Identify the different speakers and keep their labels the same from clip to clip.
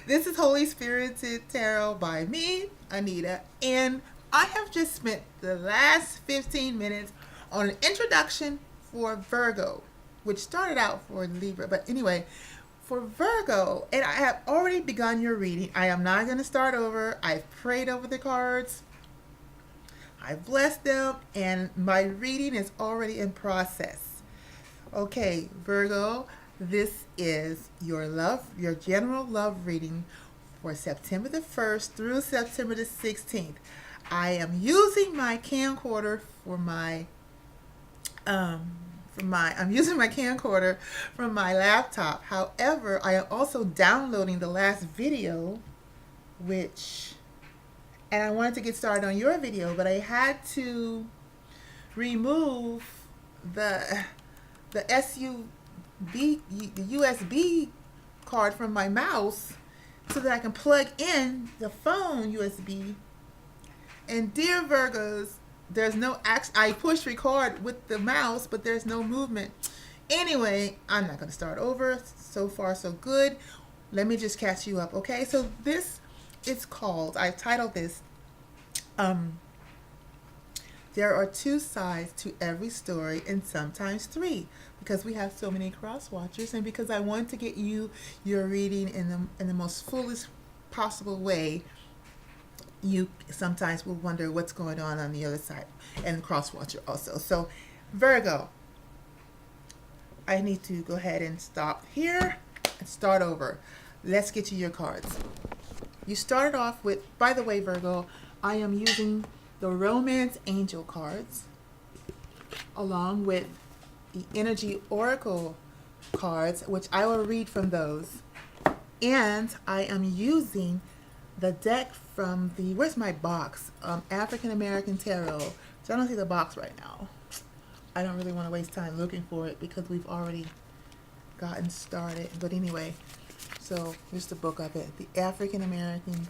Speaker 1: This is Holy Spirited Tarot by me, Anita, and I have just spent the last 15 minutes on an introduction for Virgo, which started out for Libra. But anyway, for Virgo, and I have already begun your reading. I am not going to start over. I've prayed over the cards, I've blessed them, and my reading is already in process. Okay, Virgo, this is your general love reading for September the 1st through September the 16th. I am using my camcorder I'm using my camcorder from my laptop. However, I am also downloading the last video, and I wanted to get started on your video, but I had to remove the the USB card from my mouse so that I can plug in the phone USB. And dear Virgos, there's no action. I push record with the mouse, but there's no movement. Anyway, I'm not going to start over. So far, so good. Let me just catch you up, okay? So this is called, I titled this, there are two sides to every story and sometimes three, because we have so many cross watchers, and because I want to get you your reading in the most fullest possible way. You sometimes will wonder what's going on the other side, and the cross watcher also. So Virgo, I need to go ahead and stop here and start over. Let's get to your cards. You started off with, by the way, Virgo, I am using the Romance Angel cards along with the Energy Oracle cards, which I will read from those. And I am using the deck from the, where's my box? African American Tarot. So I don't see the box right now. I don't really want to waste time looking for it because we've already gotten started. But anyway, so here's the book of it. The African American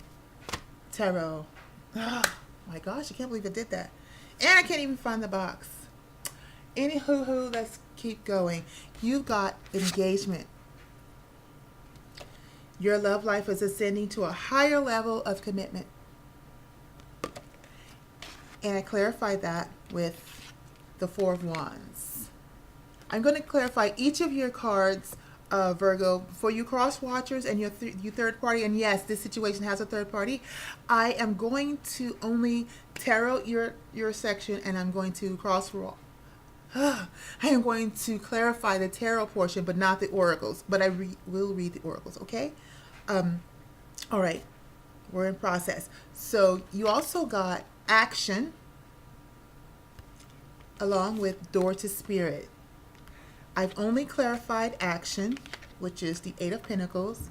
Speaker 1: Tarot. Oh my gosh, I can't believe I did that. And I can't even find the box. Anywho, let's keep going. You've got engagement. Your love life is ascending to a higher level of commitment. And I clarified that with the Four of Wands. I'm going to clarify each of your cards, Virgo, for you cross watchers and you third party. And yes, this situation has a third party. I am going to only tarot your section, and I'm going to I am going to clarify the tarot portion, but not the oracles. But I will read the oracles, okay? All right. We're in process. So you also got action along with door to spirit. I've only clarified action, which is the Eight of Pentacles.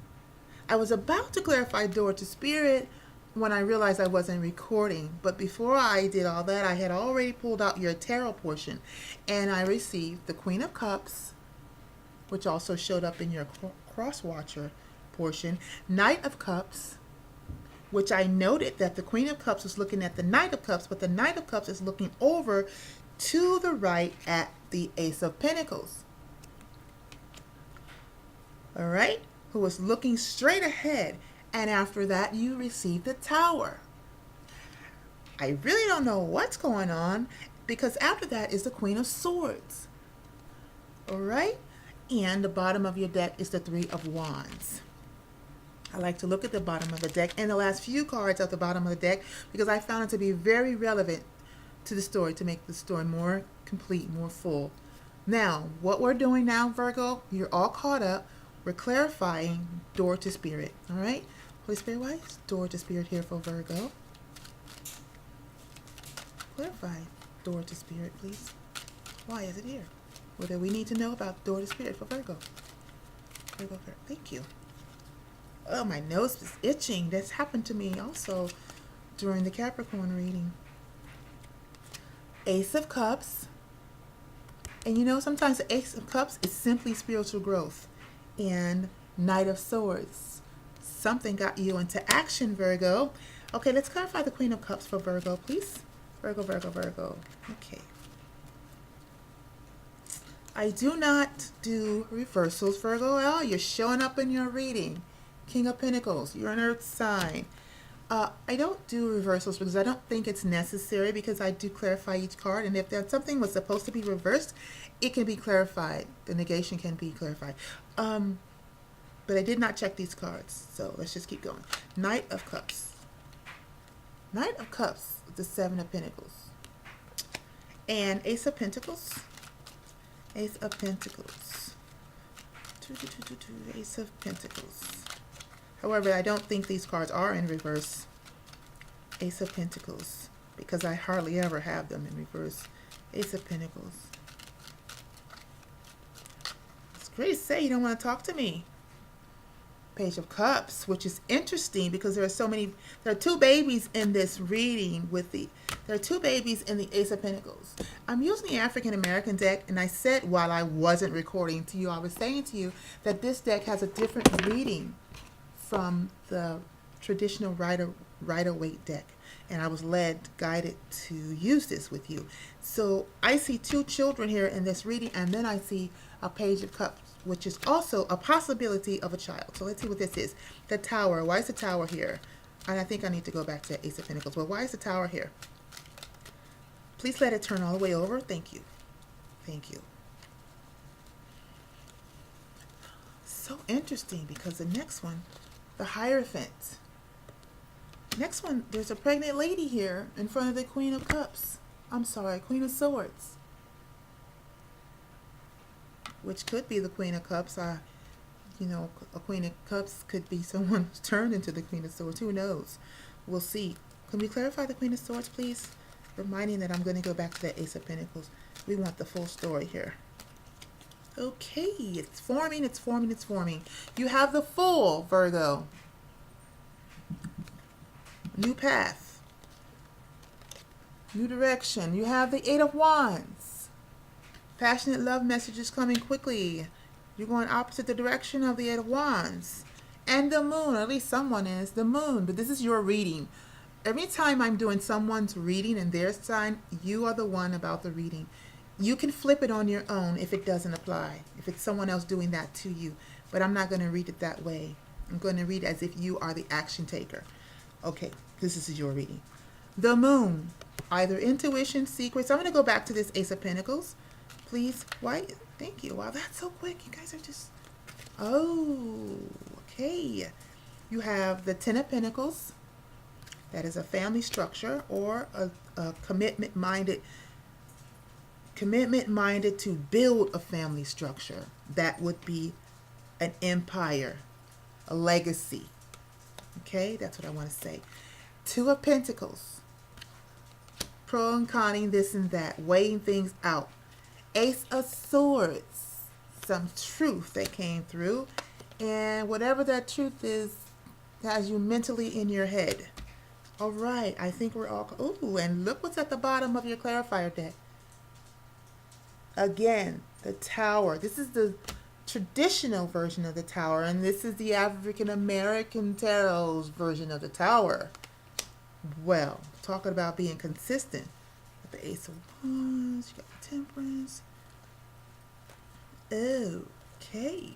Speaker 1: I was about to clarify door to spirit when I realized I wasn't recording. But before I did all that, I had already pulled out your tarot portion. And I received the Queen of Cups, which also showed up in your cross-watcher portion. Knight of Cups, which I noted that the Queen of Cups was looking at the Knight of Cups, but the Knight of Cups is looking over to the right at the Ace of Pentacles. All right? Who was looking straight ahead. And after that, you received the Tower. I really don't know what's going on, because after that is the Queen of Swords. All right? And the bottom of your deck is the Three of Wands. I like to look at the bottom of the deck and the last few cards at the bottom of the deck because I found it to be very relevant to the story, to make the story more complete, more full. Now, what we're doing now, Virgo, you're all caught up. We're clarifying door to spirit. All right? Holy Spirit wise, door to spirit here for Virgo. Clarify door to spirit, please. Why is it here? What do we need to know about door to spirit for Virgo? Virgo, thank you. Oh, my nose is itching. That's happened to me also during the Capricorn reading. Ace of Cups. And you know, sometimes the Ace of Cups is simply spiritual growth. And Knight of Swords. Something got you into action, Virgo. Okay, let's clarify the Queen of Cups for Virgo, please. Virgo, Virgo, Virgo. Okay. I do not do reversals, Virgo. Oh, you're showing up in your reading. King of Pentacles, you're an earth sign. I don't do reversals because I don't think it's necessary, because I do clarify each card, and if there's something was supposed to be reversed, it can be clarified. The negation can be clarified. But I did not check these cards, so let's just keep going. Knight of Cups. Knight of Cups, the Seven of Pentacles. And Ace of Pentacles. Ace of Pentacles. Ace of Pentacles. However, I don't think these cards are in reverse. Ace of Pentacles, because I hardly ever have them in reverse. Ace of Pentacles. It's great to say you don't want to talk to me. Page of Cups, which is interesting because there are so many. There are two babies in this reading there are two babies in the Ace of Pentacles. I'm using the African American deck, and I said while I wasn't recording to you, I was saying to you that this deck has a different reading from the traditional Rider-Waite deck, and I was guided to use this with you. So I see two children here in this reading, and then I see a Page of Cups, which is also a possibility of a child. So let's see what this is. The Tower. Why is the Tower here? And I think I need to go back to Ace of Pentacles. But why is the Tower here? Please let it turn all the way over. Thank you. Thank you. So interesting, because the next one, the Hierophant. Next one, there's a pregnant lady here in front of the Queen of Cups. I'm sorry, Queen of Swords. Which could be the Queen of Cups. You know, a Queen of Cups could be someone who's turned into the Queen of Swords. Who knows? We'll see. Can we clarify the Queen of Swords, please? Reminding that I'm going to go back to that Ace of Pentacles. We want the full story here. Okay, it's forming, it's forming, it's forming. You have the Fool, Virgo. New path. New direction. You have the Eight of Wands. Passionate love messages coming quickly. You're going opposite the direction of the Eight of Wands. And the Moon, or at least someone is. The Moon, but this is your reading. Every time I'm doing someone's reading and their sign, you are the one about the reading. You can flip it on your own if it doesn't apply, if it's someone else doing that to you. But I'm not going to read it that way. I'm going to read it as if you are the action taker. Okay, this is your reading. The Moon, either intuition, secrets. I'm going to go back to this Ace of Pentacles. Please. Why? Thank you. Wow, that's so quick. You guys are just... Oh, okay. You have the Ten of Pentacles. That is a family structure, or a commitment-minded to build a family structure. That would be an empire, a legacy. Okay, that's what I want to say. Two of Pentacles. Pro and conning, this and that, weighing things out. Ace of Swords. Some truth that came through, and whatever that truth is has you mentally in your head. All right, I think we're all... Ooh, and look what's at the bottom of your clarifier deck. Again, the Tower. This is the traditional version of the Tower, and this is the African American Tarot's version of the Tower. Well, talking about being consistent. With the Ace of Wands, you got the Temperance. Okay.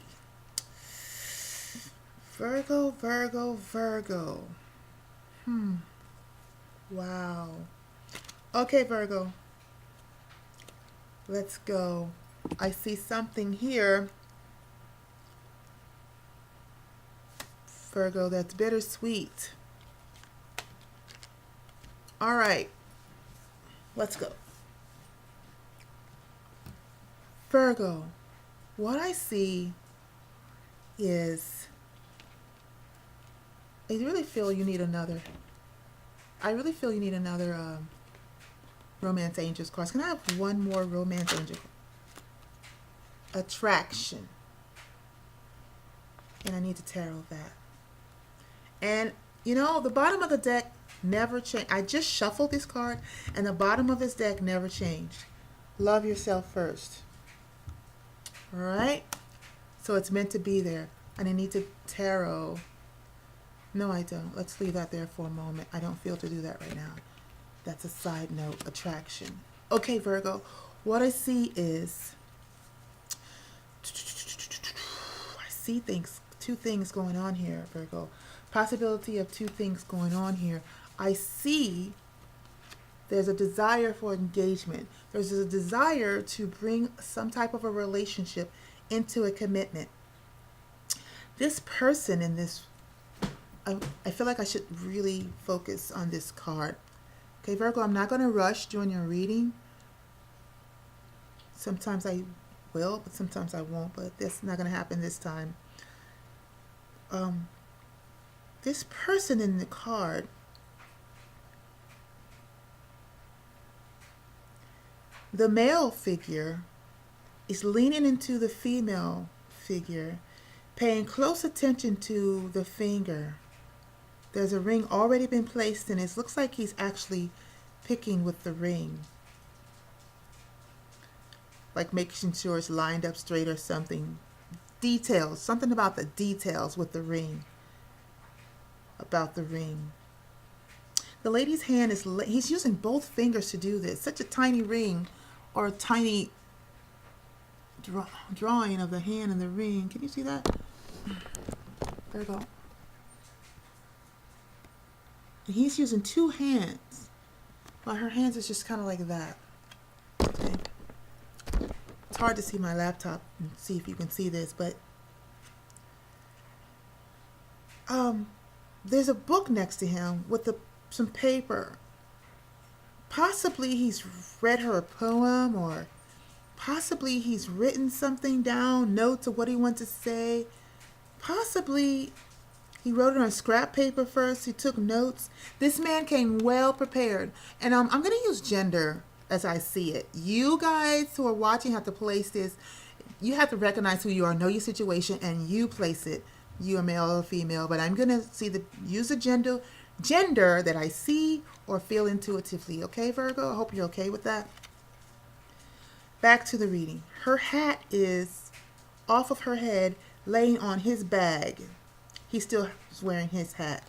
Speaker 1: Virgo, Virgo, Virgo. Wow. Okay, Virgo. Let's go. I see something here, Virgo, that's bittersweet. All right. Let's go. Virgo, what I see is... I really feel you need another Romance Angels cards. Can I have one more Romance Angel? Attraction. And I need to tarot that. And, you know, the bottom of the deck never changed. I just shuffled this card, and the bottom of this deck never changed. Love yourself first. All right? So it's meant to be there. And I need to tarot. No, I don't. Let's leave that there for a moment. I don't feel to do that right now. That's a side note. Attraction. Okay, Virgo. What I see is... I see things two things going on here, Virgo. Possibility of two things going on here. I see there's a desire for engagement. There's a desire to bring some type of a relationship into a commitment. This person in this, I feel like I should really focus on this card. Okay, Virgo, I'm not going to rush during your reading. Sometimes I will, but sometimes I won't, but that's not going to happen this time. This person in the card, the male figure is leaning into the female figure, paying close attention to the finger. There's a ring already been placed in it. It looks like he's actually picking with the ring. Like making sure it's lined up straight or something. Details, something about the details with the ring. About the ring. The lady's hand is, he's using both fingers to do this. Such a tiny ring or a tiny drawing of the hand and the ring. Can you see that? There we go. And he's using two hands. While her hands is just kind of like that. Okay. It's hard to see my laptop and see if you can see this, but there's a book next to him with some paper. Possibly he's read her a poem, or possibly he's written something down, notes of what he wants to say. Possibly he wrote it on scrap paper first. He took notes. This man came well prepared. And I'm going to use gender as I see it. You guys who are watching have to place this. You have to recognize who you are, know your situation, and you place it. You are male or female. But I'm going to use the gender that I see or feel intuitively. Okay, Virgo? I hope you're okay with that. Back to the reading. Her hat is off of her head, laying on his bag. He's still wearing his hat.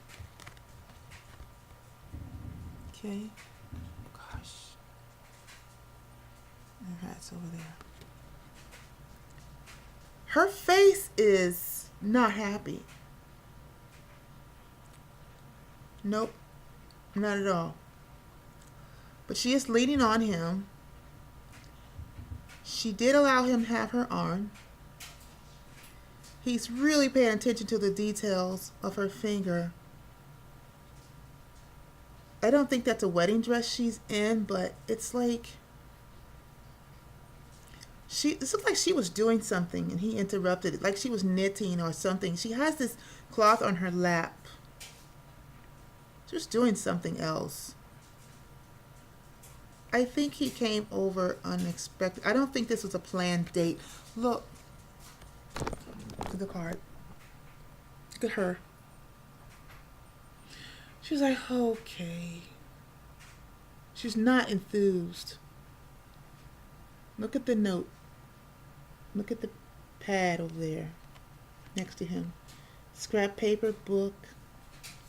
Speaker 1: Okay. Gosh. Her hat's over there. Her face is not happy. Nope. Not at all. But she is leaning on him. She did allow him to have her arm. He's really paying attention to the details of her finger. I don't think that's a wedding dress she's in, but it's like it looked like she was doing something and he interrupted it, like she was knitting or something. She has this cloth on her lap. Just doing something else. I think he came over unexpected. I don't think this was a planned date. Look. Look at the card. Look at her. She's like, okay. She's not enthused. Look at the note. Look at the pad over there next to him. Scrap paper, book.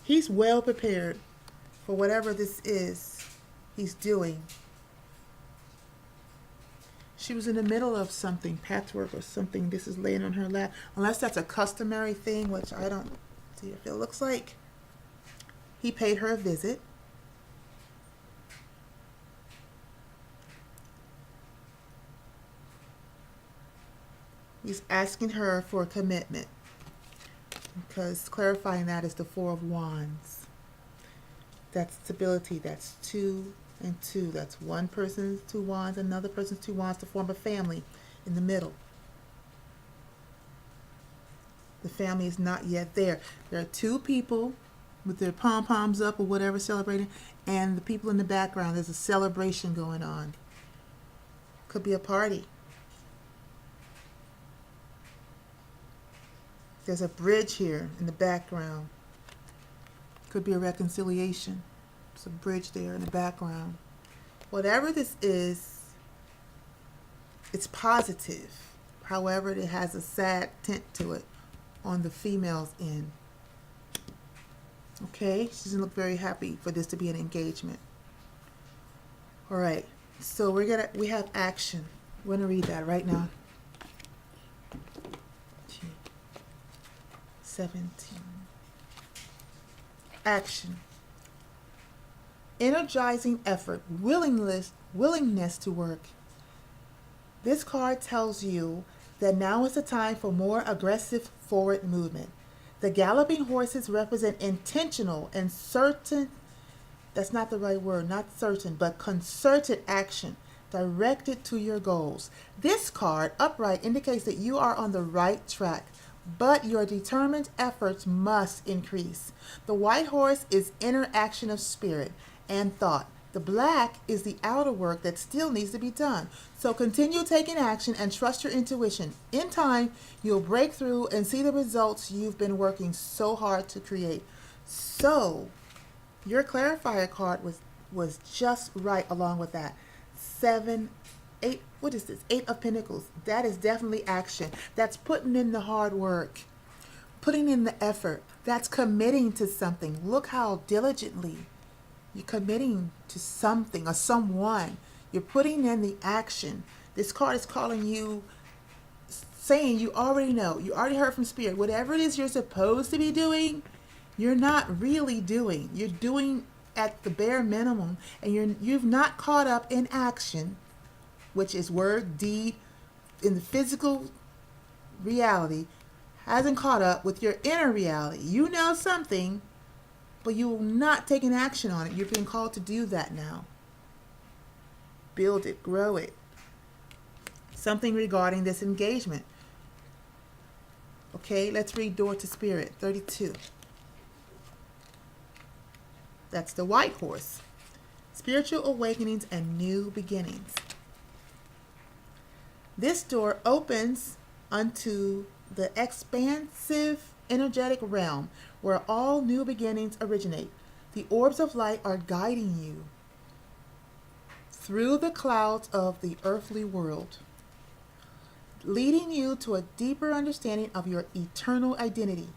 Speaker 1: He's well prepared for whatever this is he's doing. She was in the middle of something, patchwork or something. This is laying on her lap. Unless that's a customary thing, which I don't see if it looks like. He paid her a visit. He's asking her for a commitment. Because clarifying that is the Four of Wands. That's stability. That's 2 and 2. That's one person's 2 wands, another person's 2 wands to form a family in the middle. The family is not yet there. There are 2 people with their pom-poms up or whatever celebrating, and the people in the background. There's a celebration going on. Could be a party. There's a bridge here in the background. Could be a reconciliation. There's a bridge there in the background. Whatever this is, it's positive. However, it has a sad tint to it on the female's end. Okay? She doesn't look very happy for this to be an engagement. All right. So we have action. We're going to read that right now. 17. Action. Energizing effort, willingness to work. This card tells you that now is the time for more aggressive forward movement. The galloping horses represent intentional and certain, that's not the right word, not certain, but concerted action directed to your goals. This card, upright, indicates that you are on the right track, but your determined efforts must increase. The white horse is inner action of spirit and thought. The black is the outer work that still needs to be done. So continue taking action and trust your intuition. In time, you'll break through and see the results you've been working so hard to create. So, your clarifier card was just right along with that. 7, 8, what is this? 8 of Pentacles. That is definitely action. That's putting in the hard work, putting in the effort. That's committing to something. Look how diligently you're committing to something or someone. You're putting in the action. This card is calling you, saying you already know. You already heard from Spirit. Whatever it is you're supposed to be doing, you're not really doing. You're doing at the bare minimum, and you've not caught up in action, which is word, deed, in the physical reality, hasn't caught up with your inner reality. You know something, but you're not taking action on it. You're being called to do that now. Build it, grow it. Something regarding this engagement. Okay, let's read Door to Spirit, 32. That's the white horse. Spiritual awakenings and new beginnings. This door opens unto the expansive energetic realm where all new beginnings originate. The orbs of light are guiding you through the clouds of the earthly world, leading you to a deeper understanding of your eternal identity,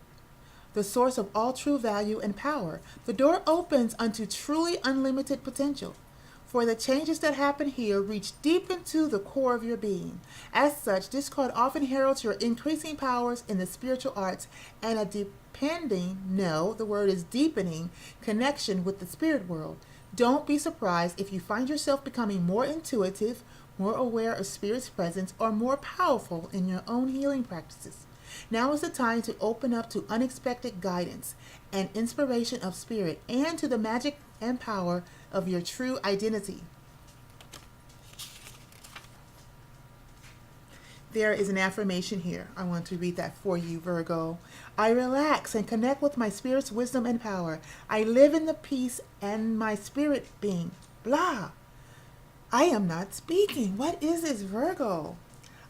Speaker 1: the source of all true value and power. The door opens unto truly unlimited potential, for the changes that happen here reach deep into the core of your being. As such, this card often heralds your increasing powers in the spiritual arts and a the word is deepening, connection with the spirit world. Don't be surprised if you find yourself becoming more intuitive, more aware of Spirit's presence, or more powerful in your own healing practices. Now is the time to open up to unexpected guidance and inspiration of Spirit and to the magic and power of your true identity. There is an affirmation here. I want to read that for you, Virgo. I relax and connect with my spirit's wisdom and power. I live in the peace and my spirit being. Blah. I am not speaking. What is this, Virgo?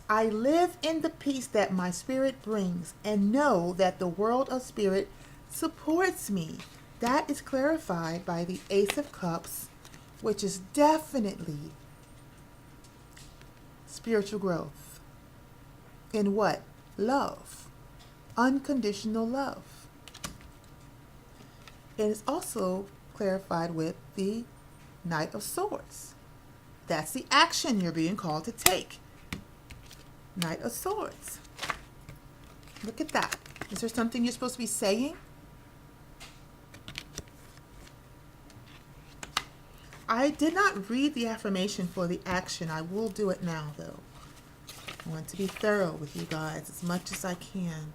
Speaker 1: I live in the peace that my spirit brings and know that the world of spirit supports me. That is clarified by the Ace of Cups, which is definitely spiritual growth. In what? Love. Unconditional love. It is also clarified with the Knight of Swords. That's the action you're being called to take. Knight of Swords. Look at that. Is there something you're supposed to be saying? I did not read the affirmation for the action. I will do it now, though. I want to be thorough with you guys as much as I can.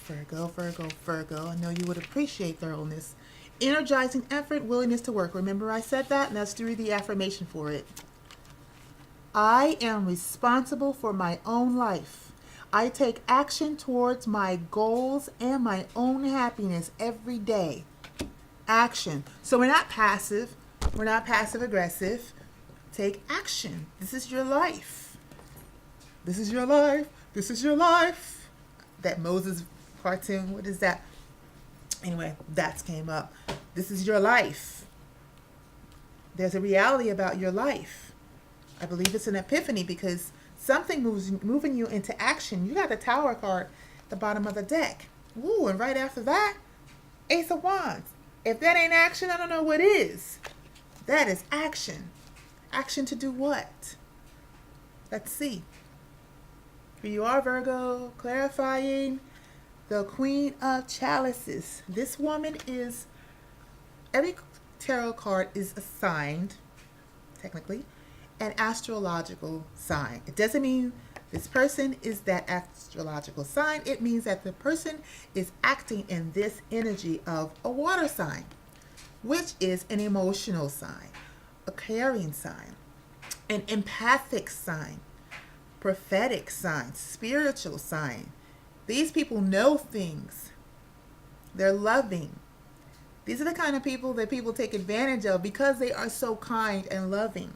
Speaker 1: Virgo, Virgo, Virgo. I know you would appreciate thoroughness. Energizing effort, willingness to work. Remember I said that? Let's do the affirmation for it. I am responsible for my own life. I take action towards my goals and my own happiness every day. Action. So we're not passive. We're not passive aggressive. Take action. This is your life. This is your life. This is your life. That Moses cartoon, what is that? Anyway, that came up. This is your life. There's a reality about your life. I believe it's an epiphany because something moving you into action. You got the Tower card at the bottom of the deck. Ooh, and right after that, Ace of Wands. If that ain't action, I don't know what is. That is action. Action to do what? Let's see. Here you are, Virgo, clarifying The Queen of Chalices. This woman is, every tarot card is assigned, technically, an astrological sign. It doesn't mean this person is that astrological sign. It means that the person is acting in this energy of a water sign, which is an emotional sign, a caring sign, an empathic sign, prophetic sign, spiritual sign. These people know things. They're loving. These are the kind of people that people take advantage of because they are so kind and loving.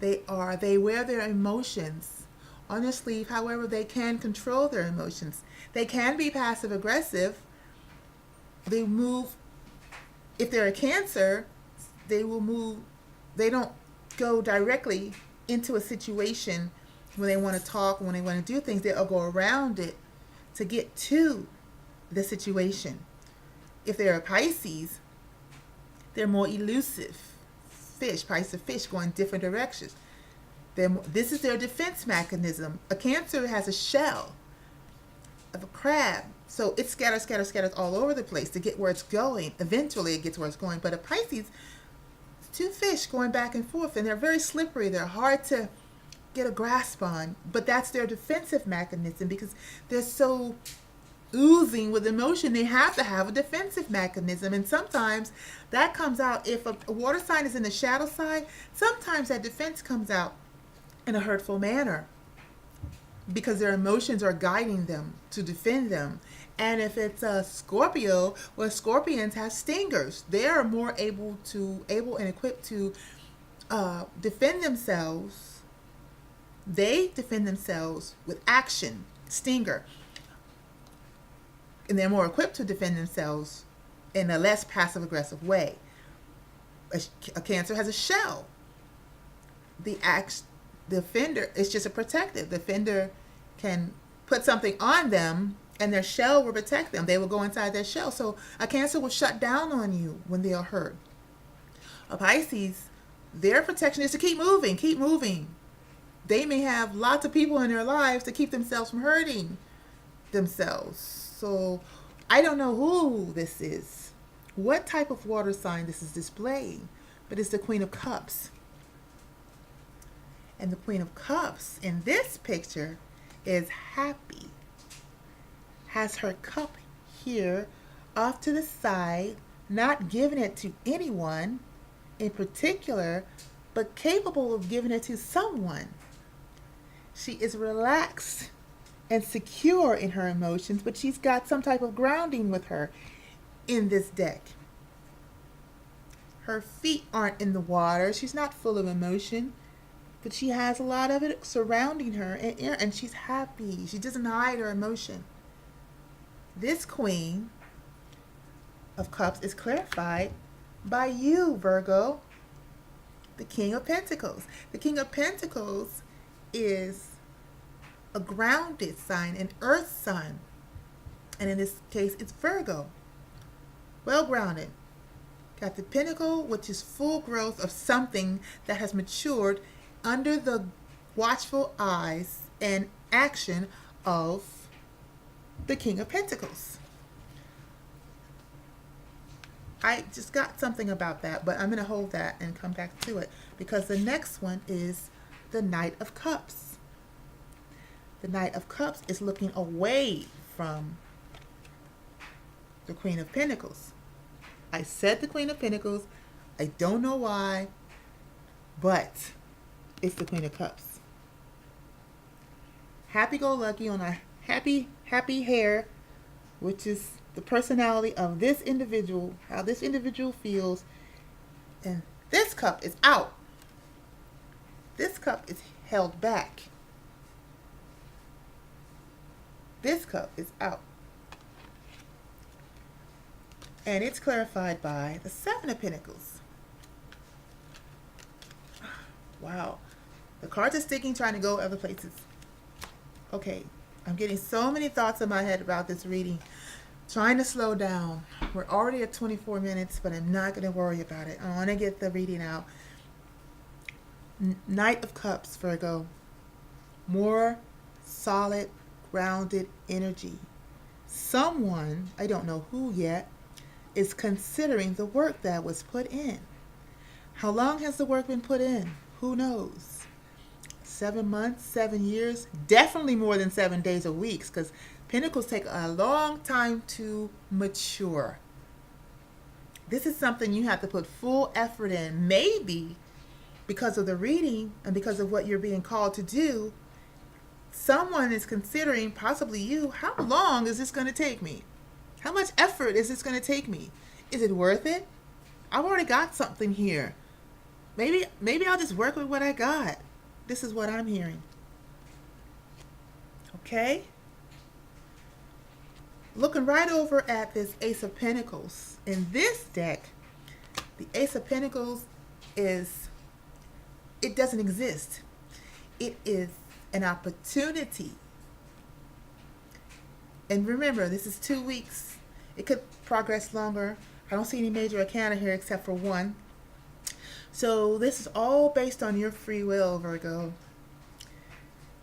Speaker 1: They wear their emotions on their sleeve. However, they can control their emotions. They can be passive aggressive. They move, if they're a Cancer, they will move, they don't go directly into a situation when they want to talk, when they want to do things. They'll go around it to get to the situation. If they're a Pisces, they're more elusive. Pisces fish going different directions. This is their defense mechanism. A Cancer has a shell of a crab, so it scatters all over the place to get where it's going. Eventually it gets where it's going. But a Pisces, two fish going back and forth, and they're very slippery. They're hard to get a grasp on, but that's their defensive mechanism because they're so oozing with emotion. They have to have a defensive mechanism, and sometimes that comes out if a water sign is in the shadow side. Sometimes that defense comes out in a hurtful manner because their emotions are guiding them to defend them. And if it's a Scorpio, well, scorpions have stingers. They are more able and equipped to defend themselves. They defend themselves with action, stinger. And they're more equipped to defend themselves in a less passive aggressive way. A Cancer has a shell. The offender is just a protective. The offender can put something on them and their shell will protect them. They will go inside their shell. So a Cancer will shut down on you when they are hurt. A Pisces, their protection is to keep moving, keep moving. They may have lots of people in their lives to keep themselves from hurting themselves. So I don't know who this is, what type of water sign this is displaying, but it's the Queen of Cups. And the Queen of Cups in this picture is happy, has her cup here off to the side, not giving it to anyone in particular, but capable of giving it to someone. She is relaxed and secure in her emotions, but she's got some type of grounding with her in this deck. Her feet aren't in the water. She's not full of emotion, but she has a lot of it surrounding her, and she's happy. She doesn't hide her emotion. This Queen of Cups is clarified by you, Virgo, the King of Pentacles. The King of Pentacles is a grounded sign, an earth sign. And in this case, it's Virgo. Well grounded. Got the pentacle, which is full growth of something that has matured under the watchful eyes and action of the King of Pentacles. I just got something about that, but I'm going to hold that and come back to it because the next one is the Knight of Cups. The Knight of Cups is looking away from the Queen of Pentacles. I said the Queen of Pentacles. I don't know why, but it's the Queen of Cups. Happy-go-lucky on a happy hair, which is the personality of this individual, how this individual feels. And this cup is out. This cup is held back. This cup is out. And it's clarified by the Seven of Pentacles. Wow. The cards are sticking, trying to go other places. Okay. I'm getting so many thoughts in my head about this reading. Trying to slow down. We're already at 24 minutes, but I'm not going to worry about it. I want to get the reading out. Knight of Cups, Virgo. More solid, grounded energy. Someone, I don't know who yet, is considering the work that was put in. How long has the work been put in? Who knows? 7 months, 7 years, definitely more than 7 days or weeks, because Pentacles take a long time to mature. This is something you have to put full effort in. Maybe because of the reading and because of what you're being called to do, someone is considering, possibly you, how long is this going to take me? How much effort is this going to take me? Is it worth it? I've already got something here. Maybe I'll just work with what I got. This is what I'm hearing. Okay? Looking right over at this Ace of Pentacles. In this deck, the Ace of Pentacles it doesn't exist. It is an opportunity. And remember, this is 2 weeks. It could progress longer. I don't see any major arcana here except for one. So this is all based on your free will, Virgo.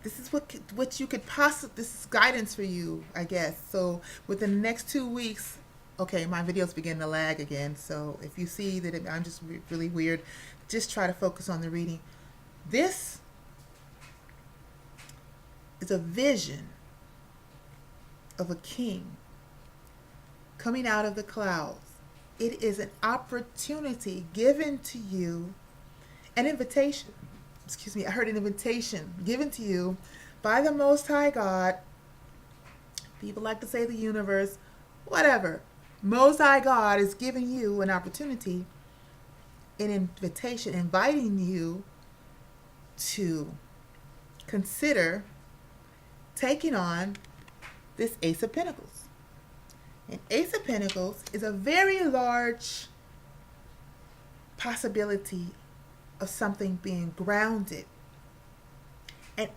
Speaker 1: This is what you could possibly, this is guidance for you, I guess. So within the next 2 weeks, okay, my videos begin to lag again. So if you see that I'm just really weird, just try to focus on the reading. This is a vision of a king coming out of the clouds. It is an opportunity given to you, an invitation. Excuse me, I heard an invitation given to you by the Most High God. People like to say the universe, whatever. Most High God is giving you an opportunity, an invitation, inviting you to consider taking on this Ace of Pentacles. And Ace of Pentacles is a very large possibility of something being grounded. And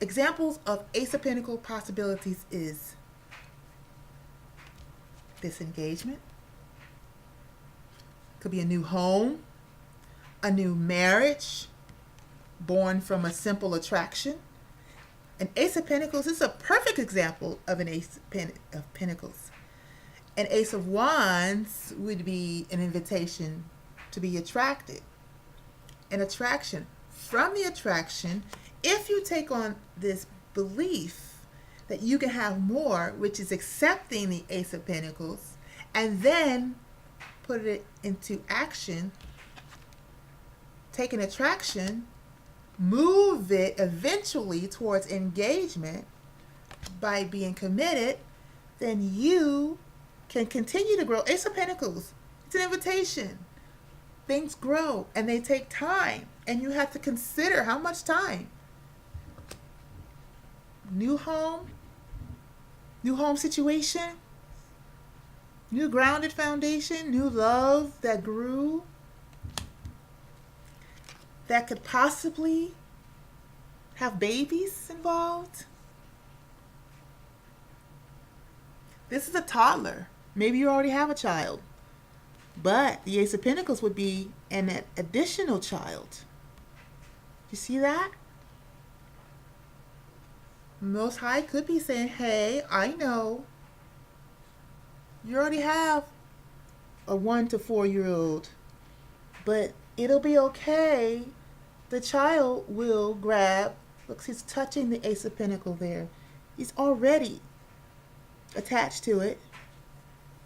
Speaker 1: examples of Ace of Pentacles possibilities is disengagement. Could be a new home, a new marriage born from a simple attraction. An Ace of Pentacles is a perfect example of an Ace of Pentacles. An Ace of Wands would be an invitation to be attracted. An attraction. From the attraction, if you take on this belief that you can have more, which is accepting the Ace of Pentacles, and then put it into action, take an attraction, move it eventually towards engagement by being committed, then you can continue to grow. Ace of Pentacles, it's an invitation. Things grow and they take time, and you have to consider how much time. New home situation, new grounded foundation, new love that grew, that could possibly have babies involved. This is a toddler. Maybe you already have a child. But the Ace of Pentacles would be an additional child. You see that? Most High could be saying, hey, I know you already have a 1 to 4-year-old, but it'll be okay. The child will grab, look, he's touching the Ace of Pentacles there. He's already attached to it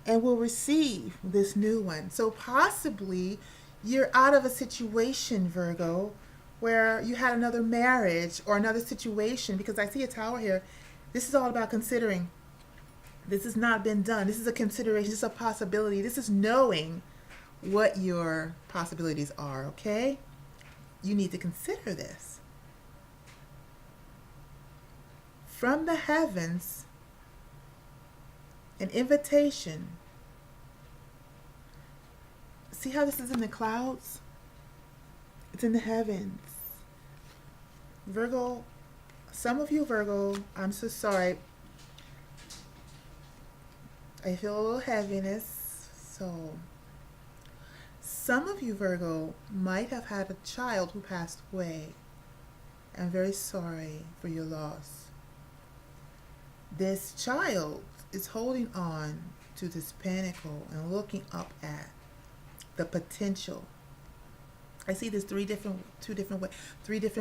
Speaker 1: and will receive this new one. So possibly you're out of a situation, Virgo, where you had another marriage or another situation, because I see a tower here. This is all about considering. This has not been done. This is a consideration. This is a possibility. This is knowing what your possibilities are, okay? You need to consider this. From the heavens, an invitation. See how this is in the clouds? It's in the heavens. Virgo, some of you Virgo, I'm so sorry. I feel a little heaviness. So some of you Virgo might have had a child who passed away. I'm very sorry for your loss. this child is holding on to this pentacle and looking up at the potential. I see this three different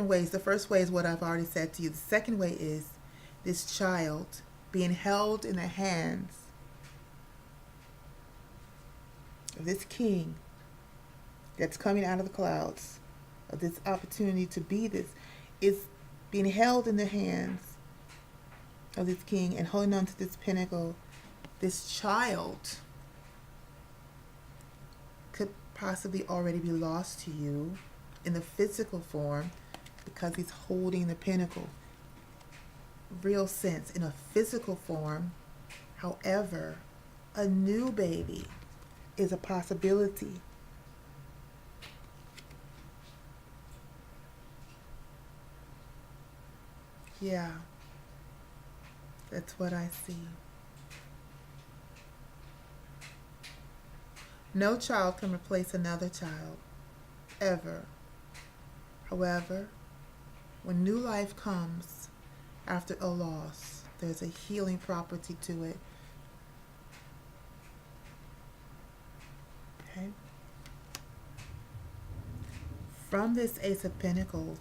Speaker 1: ways. The first way is what I've already said to you. The second way is this child being held in the hands of this king that's coming out of the clouds, of this opportunity to be this, is being held in the hands of this king and holding on to this pinnacle. This child could possibly already be lost to you in the physical form because he's holding the pinnacle. Real sense in a physical form. However, a new baby is a possibility. Yeah, that's what I see. No child can replace another child, ever. However, when new life comes after a loss, there's a healing property to it. Okay? From this Ace of Pentacles,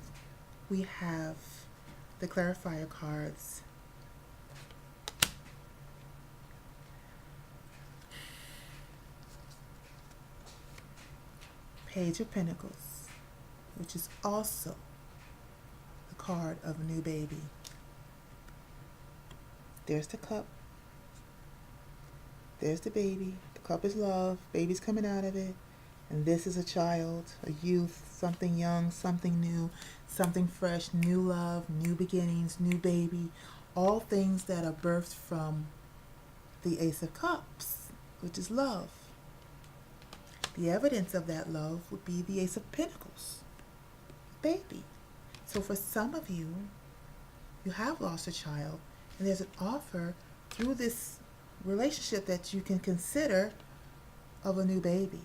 Speaker 1: we have the clarifier cards. Page of Pentacles, which is also the card of a new baby. There's the cup. There's the baby. The cup is love. Baby's coming out of it. And this is a child, a youth, something young, something new, something fresh, new love, new beginnings, new baby. All things that are birthed from the Ace of Cups, which is love. The evidence of that love would be the Ace of Pentacles, baby. So for some of you, you have lost a child, and there's an offer through this relationship that you can consider of a new baby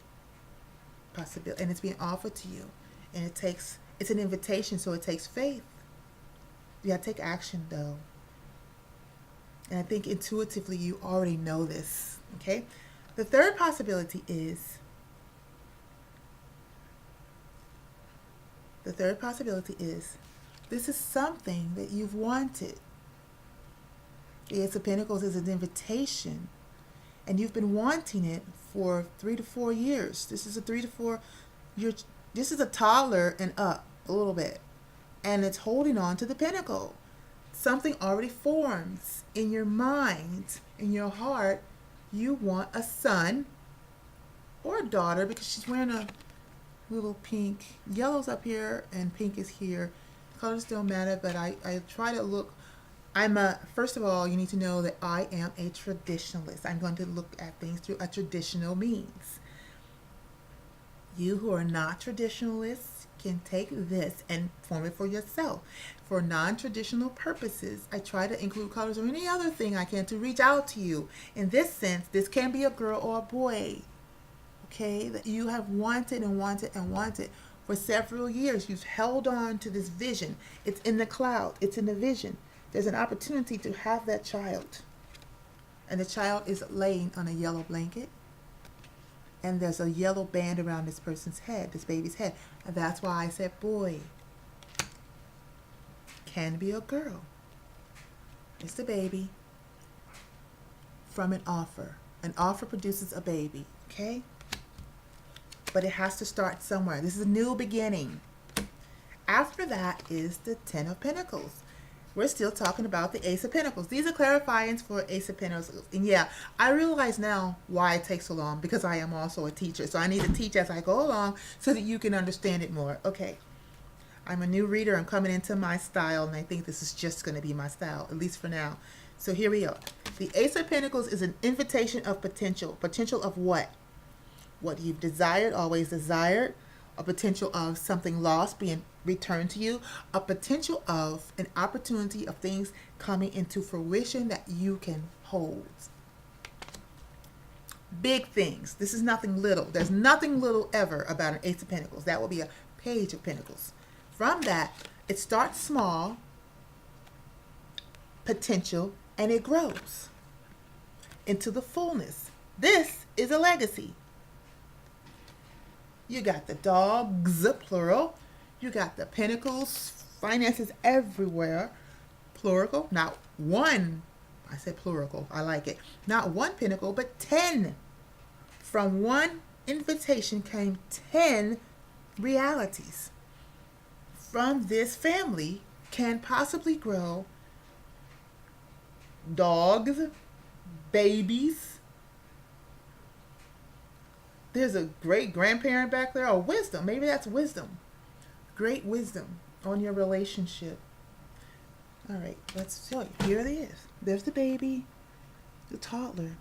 Speaker 1: possibility, and it's being offered to you, and it's an invitation, so it takes faith. You have to take action though, and I think intuitively you already know this. Okay, the third possibility is this is something that you've wanted. The Ace of Pentacles is an invitation, and you've been wanting it for 3 to 4 years. This is a 3 to 4 year. This is a toddler and up a little bit, and it's holding on to the pinnacle. Something already forms in your mind, in your heart. You want a son or a daughter, because she's wearing a little pink. Yellow's up here and pink is here. Colors don't matter, but I try to look. First of all, you need to know that I am a traditionalist. I'm going to look at things through a traditional means. You who are not traditionalists can take this and form it for yourself. For non-traditional purposes, I try to include colors or any other thing I can to reach out to you. In this sense, this can be a girl or a boy. Okay, that you have wanted and wanted and wanted for several years. You've held on to this vision. It's in the cloud. It's in the vision. There's an opportunity to have that child. And the child is laying on a yellow blanket. And there's a yellow band around this person's head, this baby's head. And that's why I said boy. Can be a girl. It's the baby from an offer. An offer produces a baby. Okay? But it has to start somewhere. This is a new beginning. After that is the Ten of Pentacles. We're still talking about the Ace of Pentacles. These are clarifyings for Ace of Pentacles. And yeah, I realize now why it takes so long, because I am also a teacher. So I need to teach as I go along so that you can understand it more. Okay. I'm a new reader. I'm coming into my style, and I think this is just going to be my style, at least for now. So here we are. The Ace of Pentacles is an invitation of potential. Potential of what? What you've desired, always desired. A potential of something lost being returned to you. A potential of an opportunity of things coming into fruition that you can hold. Big things. This is nothing little. There's nothing little ever about an Ace of Pentacles. That will be a Page of Pentacles. From that, it starts small. Potential. and it grows into the fullness. This is a legacy. You got the dogs, plural. You got the pentacles, finances everywhere, plural. Not one, I said plural, I like it. Not one pentacle, but 10. From one invitation came 10 realities. From this family can possibly grow dogs, babies. There's a great grandparent back there, or wisdom. Maybe that's wisdom. Great wisdom on your relationship. All right, let's show you. Here it is. There's the baby, the toddler.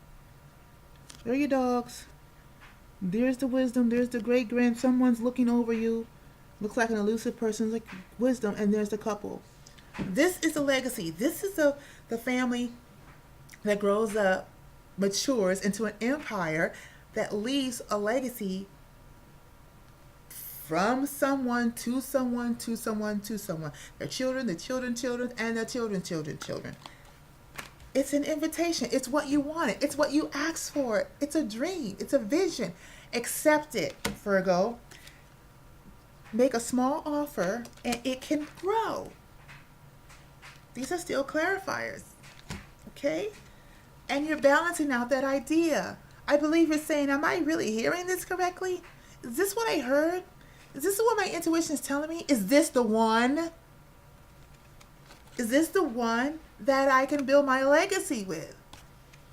Speaker 1: There are your dogs. There's the wisdom. There's the great grand. Someone's looking over you. Looks like an elusive person, like wisdom. And there's the couple. This is a legacy. This is the family that grows up, matures into an empire that leaves a legacy from someone to someone to someone to someone. Their children, and their children. It's an invitation. It's what you wanted. It's what you asked for. It's a dream. It's a vision. Accept it, Virgo. Make a small offer and it can grow. These are still clarifiers. Okay? And you're balancing out that idea. I believe you're saying, am I really hearing this correctly? Is this what I heard? Is this what my intuition is telling me? Is this the one? Is this the one that I can build my legacy with?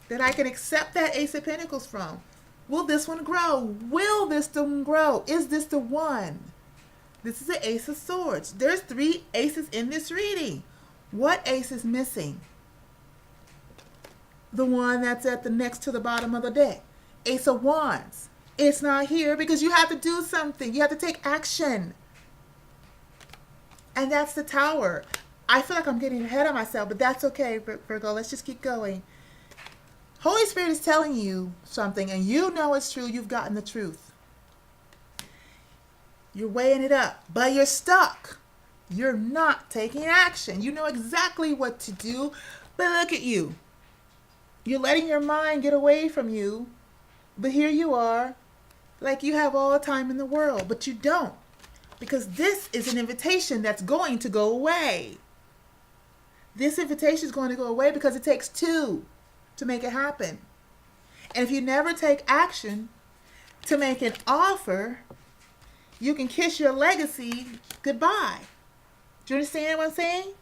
Speaker 1: That I can accept that Ace of Pentacles from? Will this one grow? Will this one grow? Is this the one? This is the Ace of Swords. There's 3 aces in this reading. What ace is missing? The one that's at the next to the bottom of the deck. Ace of Wands. It's not here because you have to do something. You have to take action. And that's the Tower. I feel like I'm getting ahead of myself, but that's okay, Virgo. Let's just keep going. Holy Spirit is telling you something, and you know it's true. You've gotten the truth. You're weighing it up, but you're stuck. You're not taking action. You know exactly what to do, but look at you. You're letting your mind get away from you, but here you are, like you have all the time in the world, but you don't, because this is an invitation that's going to go away. This invitation is going to go away because it takes 2 to make it happen. And if you never take action to make an offer, you can kiss your legacy goodbye. Do you understand what I'm saying?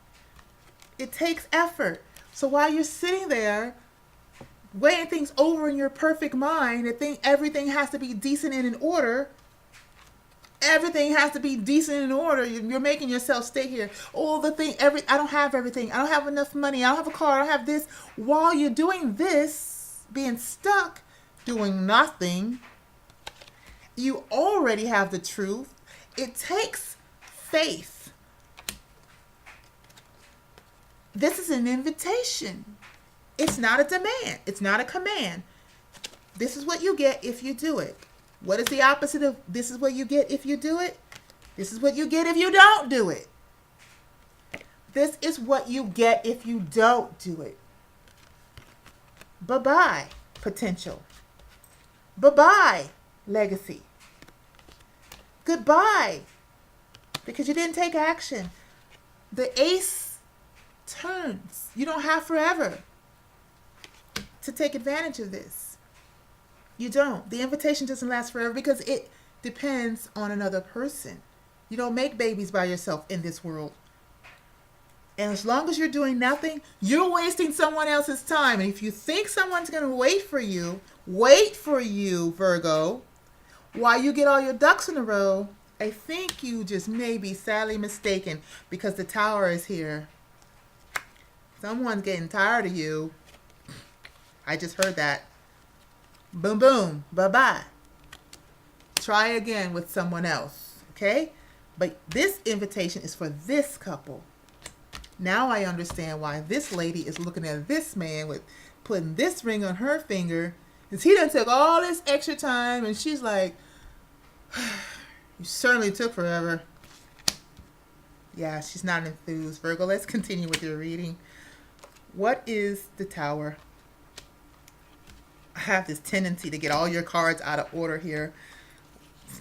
Speaker 1: It takes effort. So while you're sitting there weighing things over in your perfect mind and think everything has to be decent and in order, everything has to be decent and in order. You're making yourself stay here. Oh, I don't have everything. I don't have enough money. I don't have a car. I don't have this. While you're doing this, being stuck, doing nothing, you already have the truth. It takes faith. This is an invitation. It's not a demand. It's not a command. This is what you get if you do it. What is the opposite of this is what you get if you do it? This is what you get if you don't do it. This is what you get if you don't do it. Bye-bye, potential. Bye-bye, legacy. Goodbye, because you didn't take action. The ace turns. You don't have forever to take advantage of this. You don't. The invitation doesn't last forever because it depends on another person. You don't make babies by yourself in this world. And as long as you're doing nothing, you're wasting someone else's time. And if you think someone's going to wait for you, Virgo, while you get all your ducks in a row, I think you just may be sadly mistaken because the Tower is here. Someone's getting tired of you. I just heard that. Boom, boom, bye-bye. Try again with someone else, okay? But this invitation is for this couple. Now I understand why this lady is looking at this man with putting this ring on her finger. Because he done took all this extra time and she's like, you certainly took forever. Yeah, she's not enthused. Virgo, let's continue with your reading. What is the Tower? I have this tendency to get all your cards out of order here.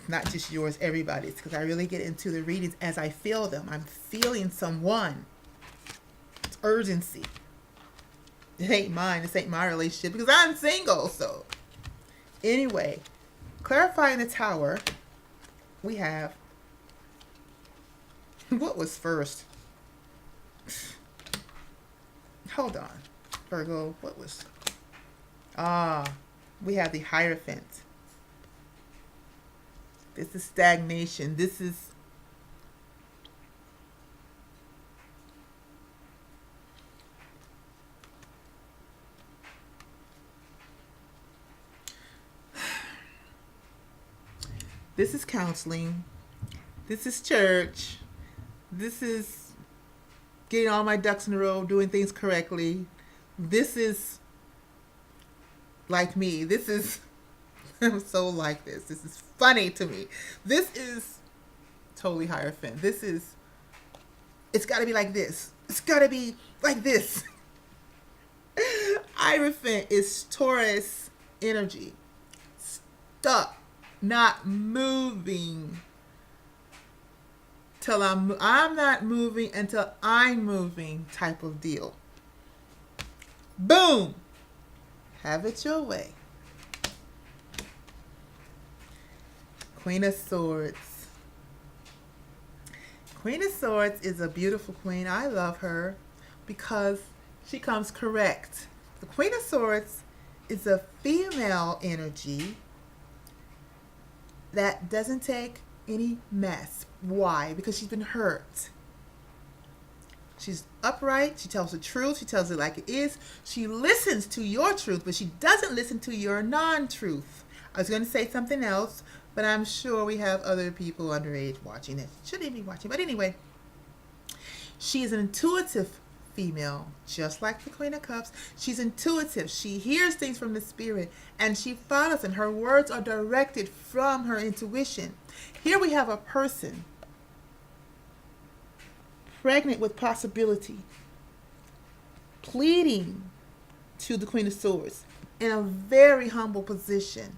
Speaker 1: Not just yours, everybody's, because I really get into the readings as I feel them. I'm feeling someone. It's urgency. It ain't mine. This ain't my relationship because I'm single. So, anyway, clarifying the Tower, we have. What was first? Hold on, Virgo. What was? We have the Hierophant. This is stagnation. This is counseling. This is church. This is getting all my ducks in a row, doing things correctly. This is like me. This is I'm so like this. This is funny to me. This is totally Hierophant. This is, it's got to be like this. It's got to be like this. Hierophant is Taurus energy. Stuck, not moving till I'm not moving until I'm moving type of deal. Boom. Have it your way. Queen of Swords. Queen of Swords is a beautiful queen. I love her because she comes correct. The Queen of Swords is a female energy that doesn't take any mess. Why? Because she's been hurt. She's upright. She tells the truth. She tells it like it is. She listens to your truth, but she doesn't listen to your non-truth. I was going to say something else, but I'm sure we have other people underage watching it. Shouldn't even be watching. But anyway, she is an intuitive female, just like the Queen of Cups. She's intuitive. She hears things from the spirit, and she follows them. Her words are directed from her intuition. Here we have a person pregnant with possibility, pleading to the Queen of Swords in a very humble position,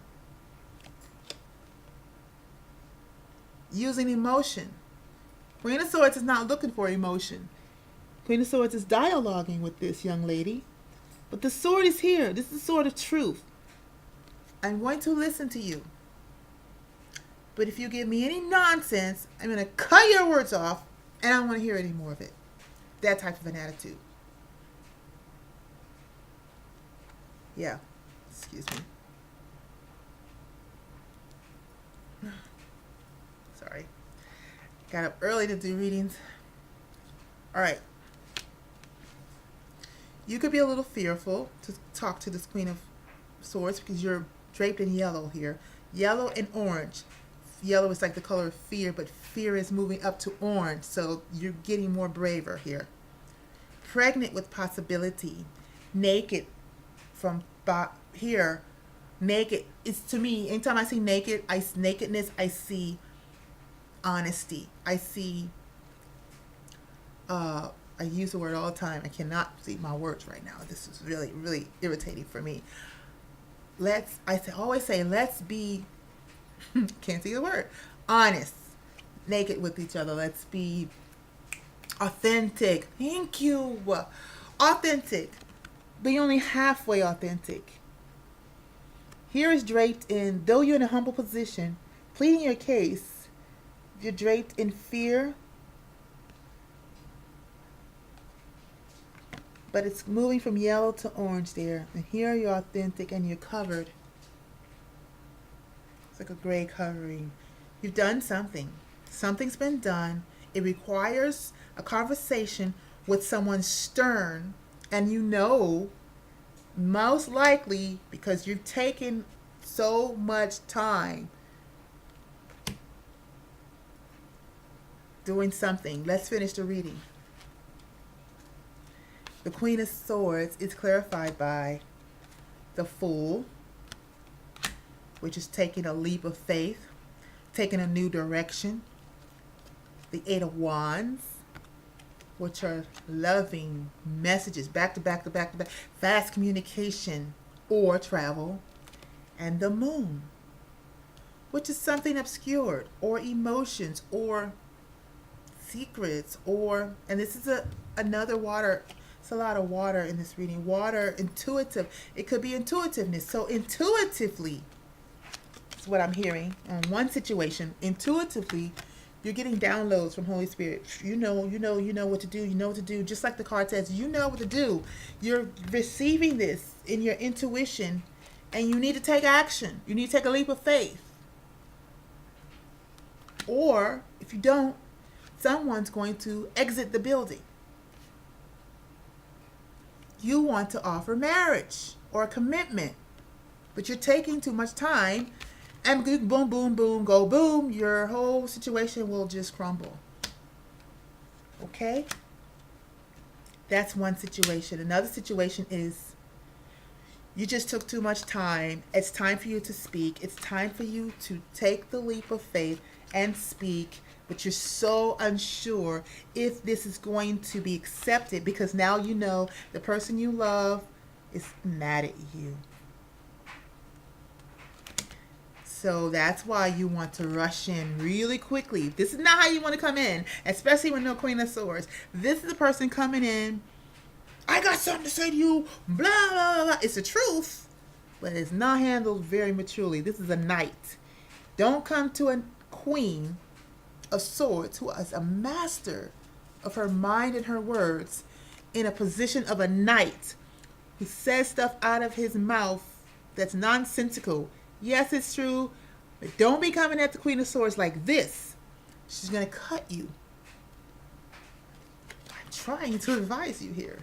Speaker 1: using emotion. Queen of Swords is not looking for emotion. Queen of Swords is dialoguing with this young lady. But the sword is here. This is the sword of truth. I'm going to listen to you. But if you give me any nonsense, I'm going to cut your words off and I don't want to hear any more of it. That type of an attitude. Yeah. Excuse me. Sorry. Got up early to do readings. All right. You could be a little fearful to talk to this Queen of Swords because you're draped in yellow here. Yellow and orange. Yellow is like the color of fear, but fear is moving up to orange, so you're getting more braver here. Pregnant with possibility. Naked from here. Naked. It's, to me, anytime I see nakedness, I see honesty. I see, I use the word all the time. I cannot see my words right now. This is really, really irritating for me. Always say, let's be, can't see the word, honest, naked with each other. Let's be authentic. Thank you. Authentic. Be only halfway authentic. Here is draped in, though you're in a humble position, pleading your case, you're draped in fear, but it's moving from yellow to orange there. And here you're authentic and you're covered. It's like a gray covering. You've done something. Something's been done. It requires a conversation with someone stern, and you know, most likely, because you've taken so much time doing something. Let's finish the reading. The Queen of Swords is clarified by the Fool, which is taking a leap of faith, taking a new direction. The Eight of Wands, which are loving messages, back to back to back to back, fast communication or travel, and the moon, which is something obscured or emotions or secrets or, and this is another water. It's a lot of water in this reading. Water, intuitive. It could be intuitiveness. So intuitively is what I'm hearing on one situation. Intuitively, you're getting downloads from Holy Spirit. You know what to do. You know what to do. Just like the card says, you know what to do. You're receiving this in your intuition, and you need to take action. You need to take a leap of faith. Or if you don't, someone's going to exit the building. You want to offer marriage or a commitment, but you're taking too much time, and boom, boom, boom, go boom, your whole situation will just crumble. Okay? That's one situation. Another situation is you just took too much time. It's time for you to speak. It's time for you to take the leap of faith and speak, but you're so unsure if this is going to be accepted because now you know the person you love is mad at you. So that's why you want to rush in really quickly. This is not how you want to come in, especially with no Queen of Swords. This is the person coming in, I got something to say to you, blah, blah, blah. It's the truth, but it's not handled very maturely. This is a knight. Don't come to a Queen of Swords who is a master of her mind and her words in a position of a knight who says stuff out of his mouth that's nonsensical. Yes, it's true, but don't be coming at the Queen of Swords like this. She's going to cut you. I'm trying to advise you here.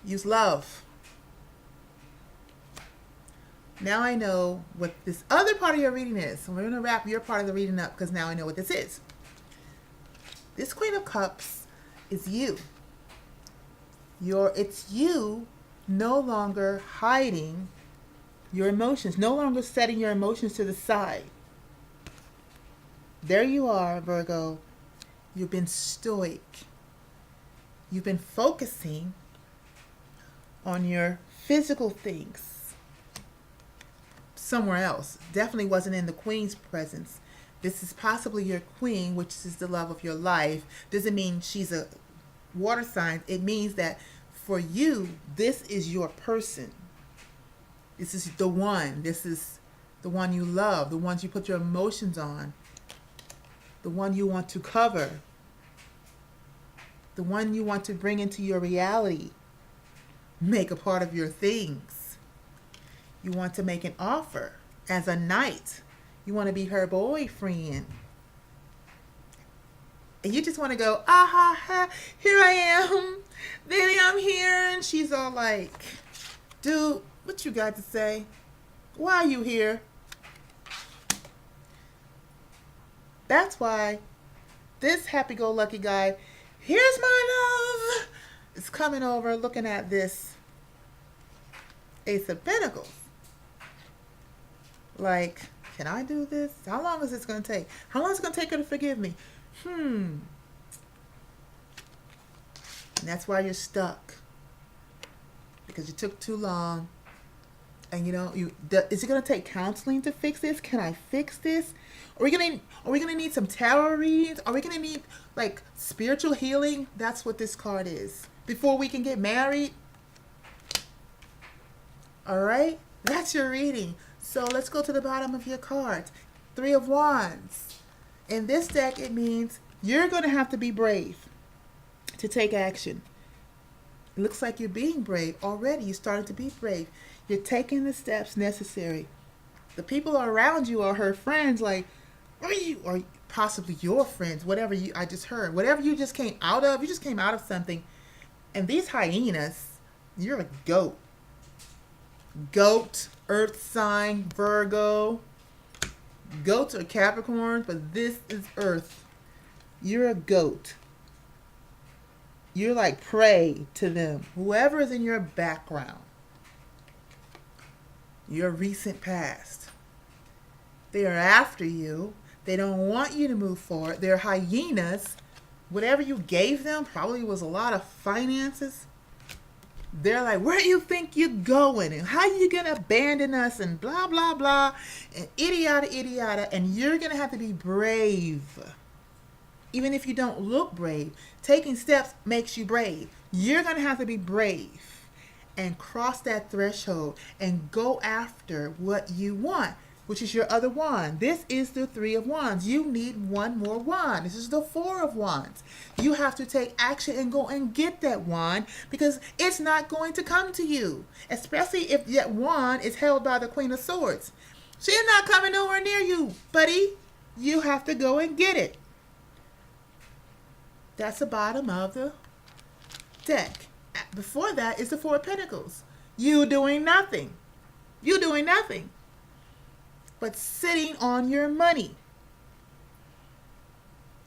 Speaker 1: Use love. Now I know what this other part of your reading is. So we're going to wrap your part of the reading up because now I know what this is. This Queen of Cups is you. It's you no longer hiding your emotions, no longer setting your emotions to the side. There you are, Virgo. You've been stoic. You've been focusing on your physical things. Somewhere else. Definitely wasn't in the Queen's presence. This is possibly your Queen, which is the love of your life. Doesn't mean she's a water sign. It means that for you, this is your person. This is the one. This is the one you love, the ones you put your emotions on, the one you want to cover, the one you want to bring into your reality, make a part of your things. You want to make an offer as a knight. You want to be her boyfriend. And you just want to go, ah ha ha, here I am. Baby, I'm here. And she's all like, dude, what you got to say? Why are you here? That's why this happy-go-lucky guy, here's my love, is coming over looking at this Ace of Pentacles. Like, can I do this? How long is this going to take? How long is it going to take her to forgive me? And that's why you're stuck. Because you took too long. And is it going to take counseling to fix this? Can I fix this? Are we gonna need some tarot readings? Are we gonna need like spiritual healing? That's what this card is. Before we can get married. All right, that's your reading. So let's go to the bottom of your cards. 3 of Wands. In this deck, it means you're going to have to be brave to take action. It looks like you're being brave already. You started to be brave. You're taking the steps necessary. The people around you are her friends, like, what are you, or possibly your friends, whatever I just heard. Whatever you just came out of, you just came out of something. And these hyenas, you're a goat. Goat, earth sign, Virgo. Goats are Capricorns, but this is earth. You're a goat. You're like prey to them. Whoever is in your background, your recent past, they are after you. They don't want you to move forward. They're hyenas. Whatever you gave them probably was a lot of finances. They're like, where do you think you're going? And how you going to abandon us? And blah, blah, blah. And idiota, idiota. And you're going to have to be brave. Even if you don't look brave, taking steps makes you brave. You're going to have to be brave and cross that threshold and go after what you want, which is your other wand. This is the 3 of Wands. You need one more wand. This is the 4 of Wands. You have to take action and go and get that wand because it's not going to come to you, especially if that wand is held by the Queen of Swords. She's not coming nowhere near you, buddy. You have to go and get it. That's the bottom of the deck. Before that is the 4 of Pentacles. You doing nothing. You doing nothing. But sitting on your money.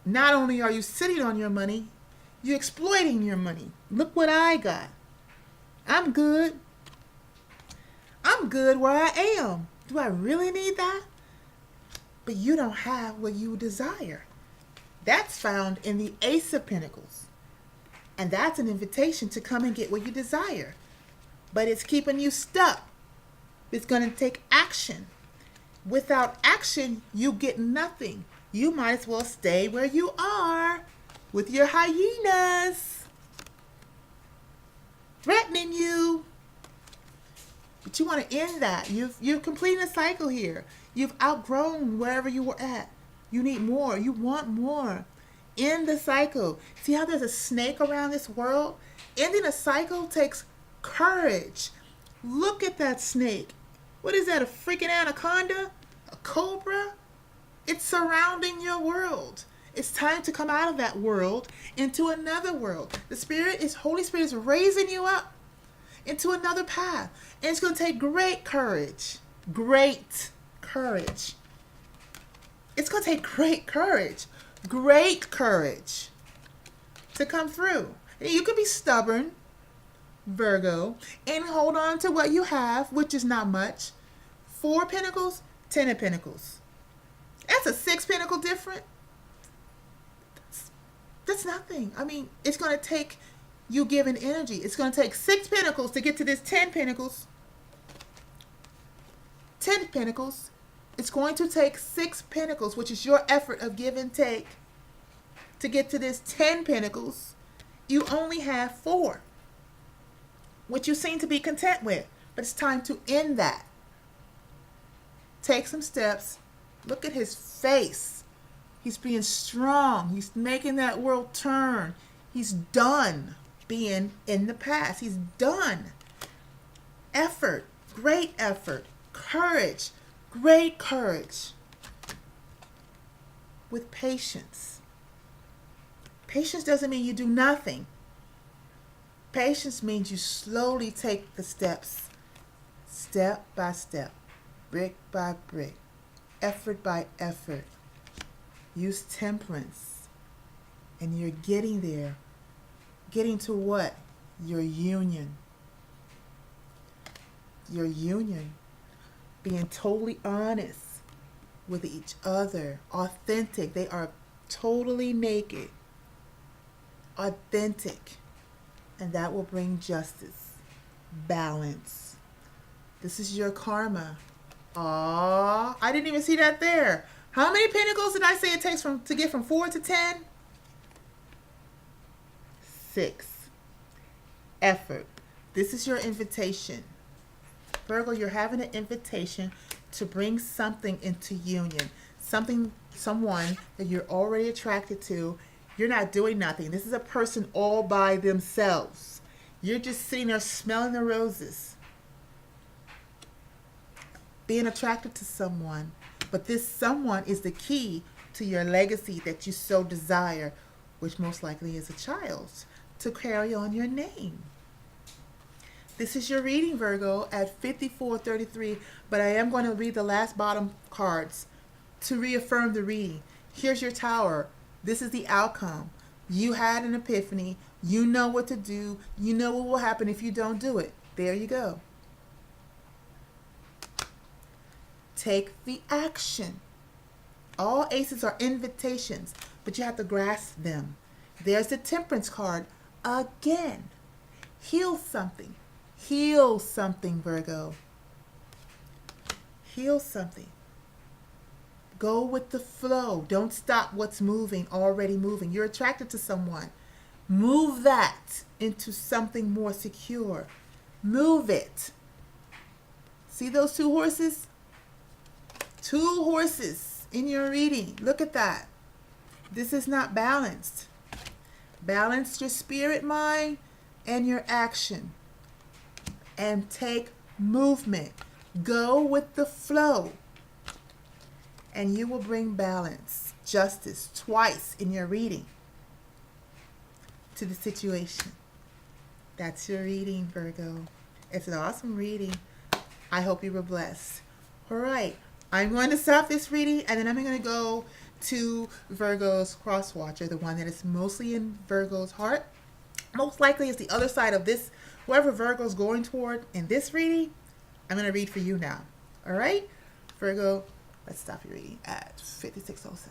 Speaker 1: Not only are you sitting on your money, you're exploiting your money. Look what I got. I'm good. I'm good where I am. Do I really need that? But you don't have what you desire. That's found in the Ace of Pentacles. And that's an invitation to come and get what you desire. But it's keeping you stuck. It's going to take action. Without action, you get nothing. You might as well stay where you are with your hyenas threatening you. But you want to end that. You're completing a cycle here. You've outgrown wherever you were at. You need more. You want more. End the cycle. See how there's a snake around this world? Ending a cycle takes courage. Look at that snake. What is that, a freaking anaconda? A cobra? It's surrounding your world. It's time to come out of that world into another world. Holy Spirit is raising you up into another path. And it's going to take great courage. Great courage. It's going to take great courage to come through. You can be stubborn, Virgo, and hold on to what you have, which is not much. 4 Pentacles, 10 of Pentacles. That's a 6 Pentacle difference. That's nothing. I mean, it's going to take you giving energy. It's going to take 6 Pentacles to get to this 10 Pentacles. 10 Pentacles. It's going to take 6 Pentacles, which is your effort of give and take, to get to this 10 Pentacles. You only have 4, which you seem to be content with. But it's time to end that. Take some steps. Look at his face. He's being strong. He's making that world turn. He's done being in the past. He's done. Effort. Great effort. Courage. Great courage. With patience. Patience doesn't mean you do nothing. Patience means you slowly take the steps. Step by step. Brick by brick. Effort by effort. Use temperance. And you're getting there. Getting to what? Your union. Your union. Being totally honest with each other. Authentic. They are totally naked. Authentic. And that will bring justice. Balance. This is your karma. Aww, I didn't even see that there. How many pentacles did I say it takes to get from 4 to 10? 6. Effort. This is your invitation. Virgo, you're having an invitation to bring something into union. Someone that you're already attracted to. You're not doing nothing. This is a person all by themselves. You're just sitting there smelling the roses. Being attracted to someone. But this someone is the key to your legacy that you so desire, which most likely is a child, to carry on your name. This is your reading, Virgo, at 54:33, but I am going to read the last bottom cards to reaffirm the reading. Here's your Tower. This is the outcome. You had an epiphany. You know what to do. You know what will happen if you don't do it. There you go. Take the action. All aces are invitations, but you have to grasp them. There's the Temperance card again. Heal something. Heal something, Virgo. Heal something. Go with the flow. Don't stop what's moving, already moving. You're attracted to someone. Move that into something more secure. Move it. See those two horses? Two horses in your reading. Look at that. This is not balanced. Balance your spirit, mind, and your action. And take movement. Go with the flow. And you will bring balance, justice, twice in your reading to the situation. That's your reading, Virgo. It's an awesome reading. I hope you were blessed. All right. I'm going to stop this reading, and then I'm going to go to Virgo's cross watcher, the one that is mostly in Virgo's heart. Most likely is the other side of this. Whoever Virgo's going toward in this reading, I'm going to read for you now. All right? Virgo, let's stop your reading at 56:07.